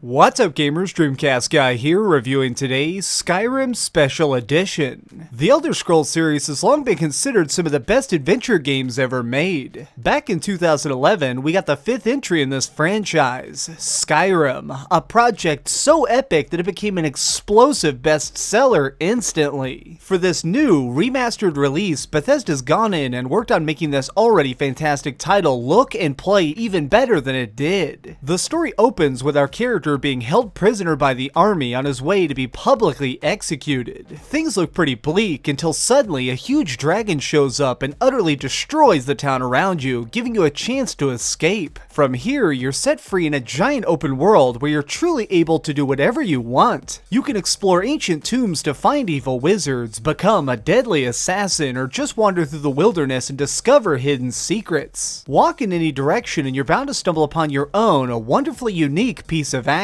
What's up gamers, DreamcastGuy here, reviewing today's Skyrim Special Edition. The Elder Scrolls series has long been considered some of the best adventure games ever made. Back in 2011, we got the 5th entry in this franchise, Skyrim, a project so epic that it became an explosive bestseller instantly. For this new, remastered release, Bethesda's gone in and worked on making this already fantastic title look and play even better than it did. The story opens with our character being held prisoner by the army on his way to be publicly executed. Things look pretty bleak until suddenly a huge dragon shows up and utterly destroys the town around you, giving you a chance to escape. From here, you're set free in a giant open world where you're truly able to do whatever you want. You can explore ancient tombs to find evil wizards, become a deadly assassin, or just wander through the wilderness and discover hidden secrets. Walk in any direction and you're bound to stumble upon your own, a wonderfully unique piece of action.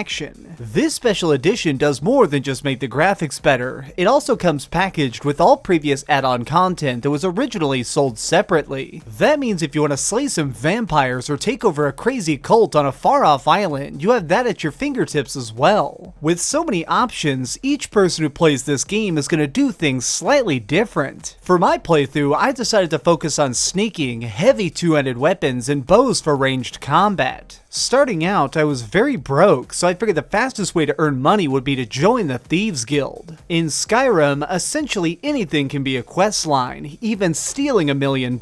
This special edition does more than just make the graphics better. It also comes packaged with all previous add-on content that was originally sold separately. That means if you want to slay some vampires or take over a crazy cult on a far-off island, you have that at your fingertips as well. With so many options, each person who plays this game is going to do things slightly different. For my playthrough, I decided to focus on sneaking, heavy two-handed weapons, and bows for ranged combat. Starting out, I was very broke, so I figured the fastest way to earn money would be to join the Thieves Guild. In Skyrim, essentially anything can be a quest line, even stealing $1 million.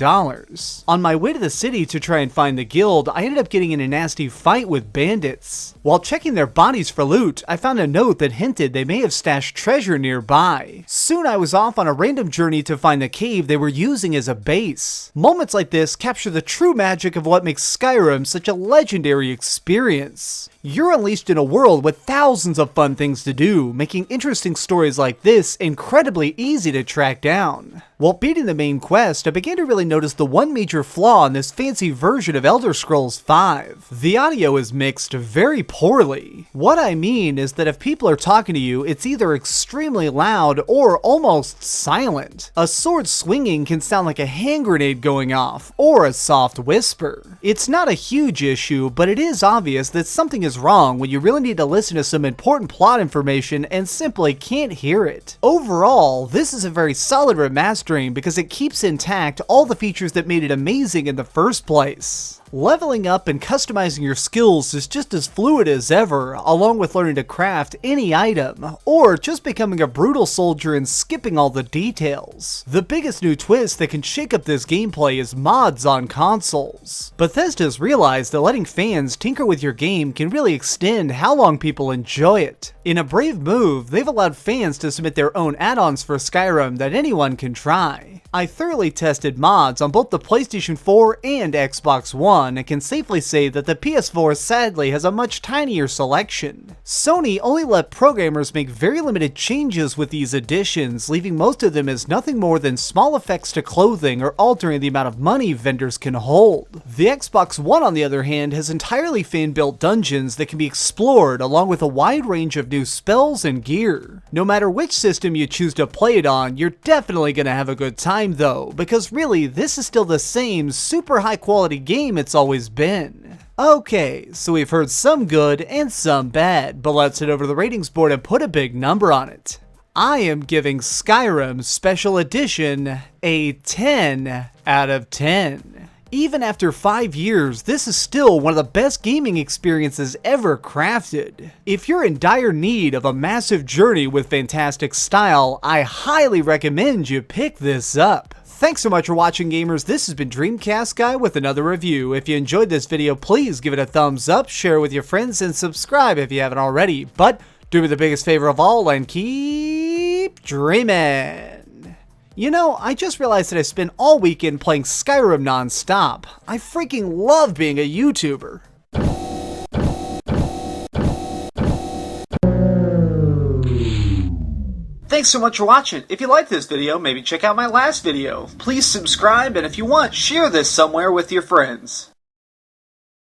On my way to the city to try and find the guild, I ended up getting in a nasty fight with bandits. While checking their bodies for loot, I found a note that hinted they may have stashed treasure nearby. Soon I was off on a random journey to find the cave they were using as a base. Moments like this capture the true magic of what makes Skyrim such a legendary experience. You're unleashed in a world with thousands of fun things to do, making interesting stories like this incredibly easy to track down. While beating the main quest, I began to really notice the one major flaw in this fancy version of Elder Scrolls V. The audio is mixed very poorly. What I mean is that if people are talking to you, it's either extremely loud or almost silent. A sword swinging can sound like a hand grenade going off, or a soft whisper. It's not a huge issue, but it is obvious that something is wrong when you really need to listen to some important plot information and simply can't hear it. Overall, this is a very solid remastering because it keeps intact all the features that made it amazing in the first place. Leveling up and customizing your skills is just as fluid as ever, along with learning to craft any item, or just becoming a brutal soldier and skipping all the details. The biggest new twist that can shake up this gameplay is mods on consoles. Bethesda's realized that letting fans tinker with your game can really extend how long people enjoy it. In a brave move, they've allowed fans to submit their own add-ons for Skyrim that anyone can try. I thoroughly tested mods on both the PlayStation 4 and Xbox One and can safely say that the PS4 sadly has a much tinier selection. Sony only let programmers make very limited changes with these additions, leaving most of them as nothing more than small effects to clothing or altering the amount of money vendors can hold. The Xbox One, on the other hand, has entirely fan-built dungeons that can be explored along with a wide range of new spells and gear. No matter which system you choose to play it on, you're definitely gonna have a good time though, because really this is still the same super high quality game it's always been. Okay, so we've heard some good and some bad, but let's head over to the ratings board and put a big number on it. I am giving Skyrim Special Edition a 10 out of 10. Even after 5 years, this is still one of the best gaming experiences ever crafted. If you're in dire need of a massive journey with fantastic style, I highly recommend you pick this up. Thanks so much for watching, gamers. This has been DreamcastGuy with another review. If you enjoyed this video, please give it a thumbs up, share it with your friends, and subscribe if you haven't already. But do me the biggest favor of all and keep dreaming. You know, I just realized that I spent all weekend playing Skyrim non-stop. I freaking love being a YouTuber. Thanks so much for watching. If you liked this video, maybe check out my last video. Please subscribe, and if you want, share this somewhere with your friends.